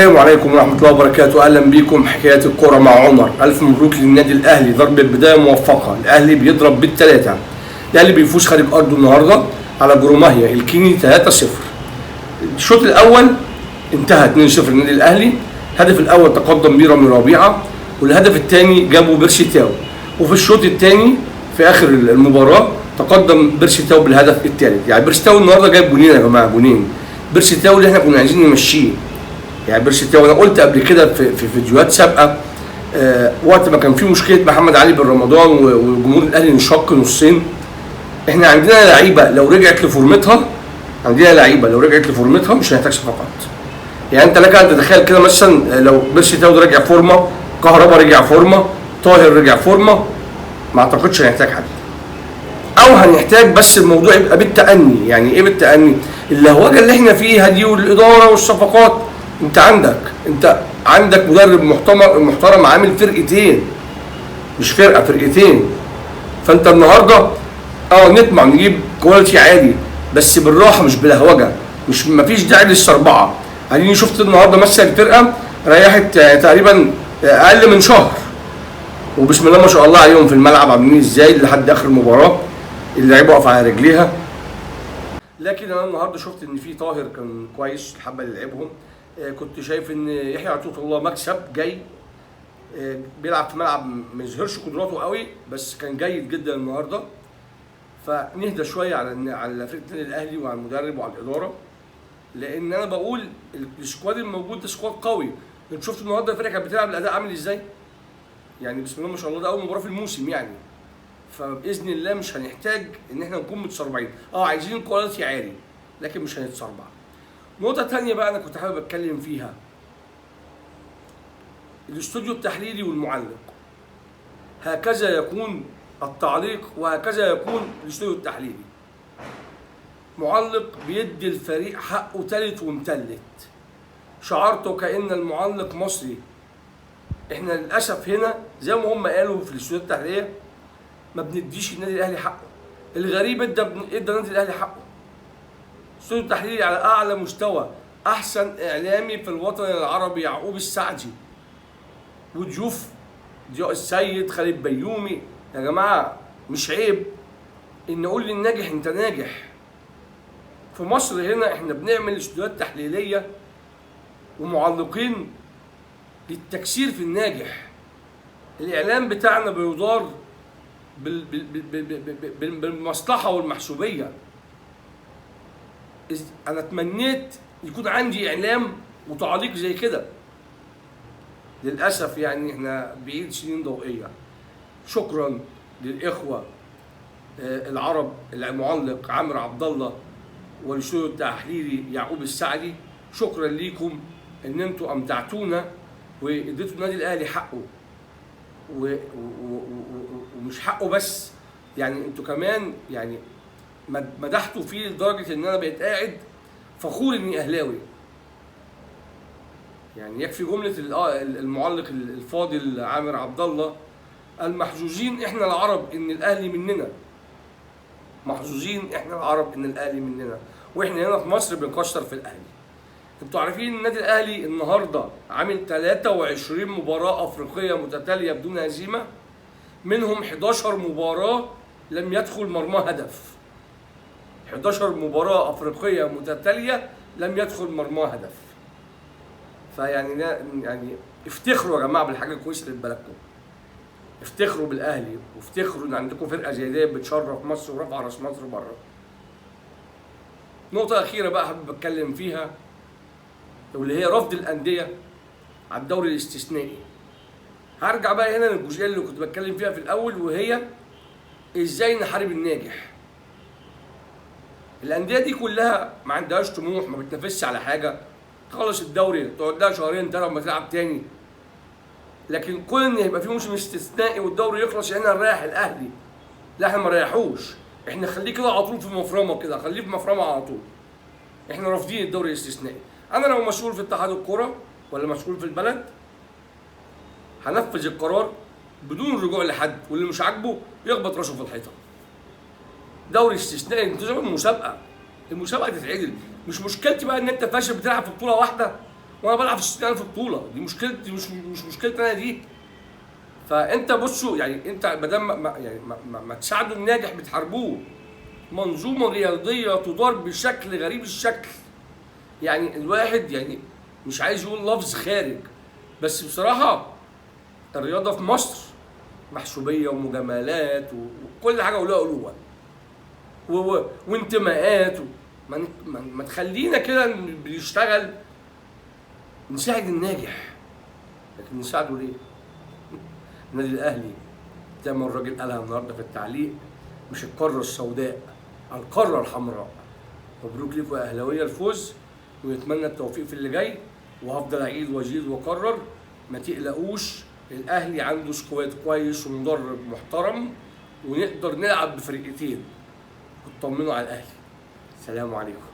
السلام عليكم ورحمة الله وبركاته. أهلا بكم حكايات الكرة مع عمر. ألف مبروك للنادي الأهلي، ضربة بداية موفقة. الأهلي بيضرب بالثلاثة. الأهلي بيفوز خارج أرضه النهاردة على جروماهيا الكيني 3-0. الشوط الأول انتهى 2-0 للنادي الأهلي. الهدف الأول تقدم بيه رامي ربيعة، والهدف الثاني جابه بيرسي تاو. وفي الشوط الثاني في آخر المباراة تقدم بيرسي تاو بالهدف الثالث. يعني بيرسي تاو النهارده جايب جونين يا جماعة، جونين. بيرسي تاو اللي احنا كنا عايزين نمشيه. يعني بيرسي تاو انا قلت قبل كده في فيديوهات سابقه، وقت ما كان في مشكله محمد علي بن رمضان وجمهور الاهلي انشق نصين. احنا عندنا لعيبه لو رجعت لفورمتها، مش هنحتاج صفقات. يعني انت لك ان تتخيل كده مثلا لو بيرسي تاو رجع فورمه، كهربا رجع فورمه، طاهر رجع فورمه، ما اعتقدش هنحتاج حد. او هنحتاج بس الموضوع يبقى بالتأني. يعني ايه بالتأني؟ اللهوجه اللي احنا فيها دي والاداره والصفقات. انت عندك مدرب محترم عامل فرقتين، مش فرقه، فرقتين. فانت النهارده نطمع نجيب كواليتي عالي بس بالراحه مش بلهوجه، مفيش داعي للسربعه. يعني شفت النهارده مثلا الفرقه ريحت تقريبا اقل من شهر، وبسم الله ما شاء الله عليهم في الملعب عاملين ازاي لحد اخر المباراه، اللعيبه واقفه على رجليها. لكن انا النهارده شفت ان في طاهر كان كويس الحبه اللي لعبهم. كنت شايف ان يحيى عطية الله مكسب جاي، بيلعب في ملعب ما يظهرش قدراته قوي بس كان جيد جدا النهارده. فنهدى شويه على فرقه النادي الاهلي وعلى المدرب وعلى الاداره، لان انا بقول السكواد الموجود ده سكواد قوي. انت شفت النهارده الفرقه كانت بتلعب الاداء عامل ازاي؟ يعني بسم الله ما شاء الله ده اول مباراه في الموسم يعني. فباذن الله مش هنحتاج ان احنا نكون متسربعين. عايزين كواليتي عالي لكن مش هنتسربع. نقطة تانية بقى أنا كنت حابب أتكلم فيها، الاستوديو التحليلي والمعلق. هكذا يكون التعليق وهكذا يكون الاستوديو التحليلي. معلق بيدي الفريق حقه تالت ومتلت. شعرته كأن المعلق مصري. احنا للأسف هنا زي ما هم قالوا في الاستوديو التحليلية ما بنديش النادي الأهلي حقه. الغريب ادى النادي الأهلي حقه. استوديو التحليلي على اعلى مستوى، احسن اعلامي في الوطن العربي يعقوب السعدي، وضيوف ضياء السيد، خالد بيومي. يا جماعه مش عيب ان اقول للناجح انت ناجح. في مصر هنا احنا بنعمل استوديوهات تحليليه ومعلقين للتكسير في الناجح. الاعلام بتاعنا بيدار بالمصلحه والمحسوبيه. انا تمنيت يكون عندي اعلام وتعليق زي كده. للاسف يعني احنا بعيد سنين ضوئيه. شكرا للاخوه العرب، المعلق عامر عبد الله والاستوديو التحليلي يعقوب السعدي. شكرا ليكم ان انتم امتعتونا واديتوا النادي الاهلي حقه، ومش حقه بس، يعني انتوا كمان يعني مدحته فيه لدرجه ان انا بقيت قاعد فخور اني اهلاوي. يعني يكفي جمله المعلق الفاضل عامر عبد الله: المحظوظين احنا العرب ان الاهلي مننا. محظوظين احنا العرب ان الاهلي مننا، واحنا هنا في مصر بنكسر في الاهلي. انتوا عارفين النادي الاهلي النهارده عامل 23 مباراه افريقيه متتاليه بدون هزيمه، منهم 11 مباراه لم يدخل مرماه هدف. 11 مباراة أفريقية متتالية لم يدخل مرماه هدف. فيعني يعني افتخروا يا جماعة بالحاجة الكويسة اللي في بلدكم. افتخروا بالأهلي وافتخروا إن عندكم فرقة زي دي بتشرف مصر ورفع راس مصر بره. نقطة أخيرة بقى حابب أتكلم فيها، واللي هي رفض الأندية على الدوري الاستثنائي. هرجع بقى هنا للجزئية اللي كنت بتكلم فيها في الأول، وهي إزاي نحارب الناجح. الانديه دي كلها ما عندهاش طموح، ما بتنافسش على حاجه، تخلص الدوري تقعد لها شهرين ثلاثه لما تلعب تاني. لكن كون ان يبقى في موسم استثنائي والدوري يخلص هنا نريح الاهلي، لا احنا ما نريحوش، احنا خليه كده على طول في مفرمه كده، خليه في مفرمه على طول. احنا رافضين الدوري الاستثنائي. انا لو مسؤول في اتحاد الكوره ولا مسؤول في البلد هنفذ القرار بدون رجوع لحد، واللي مش عاجبه يخبط راسه في الحيطه. دوري استثنائي انتظام المسابقه تتعدل. مش مشكلتي بقى ان انت فاشل بتلعب في بطوله واحده وانا بلعب في 60 في بطوله، دي مشكلتي مش مشكلتي انا دي. فانت بصوا يعني انت ما دام يعني ما تساعدوا الناجح بتحاربوه. منظومه رياضيه تدار بشكل غريب الشكل. يعني الواحد يعني مش عايز يقول لفظ خارج، بس بصراحه الرياضه في مصر محسوبيه ومجاملات وكل حاجه ولها قلوبها وانتماءات ما تخلينا كده بنشتغل نساعد الناجح، لكن نساعده ليه؟ النادي الاهلي زي ما الراجل قالها النهارده في التعليق مش القاره السوداء، القاره الحمراء. مبروك لكم يا اهلاويه الفوز، ونتمنى التوفيق في اللي جاي، وهفضل اعيد واجيد واكرر ما تقلقوش، الاهلي عنده سكواد كويس ومدرب محترم ونقدر نلعب بفرقتين، اطمنوا على الاهلي. السلام عليكم.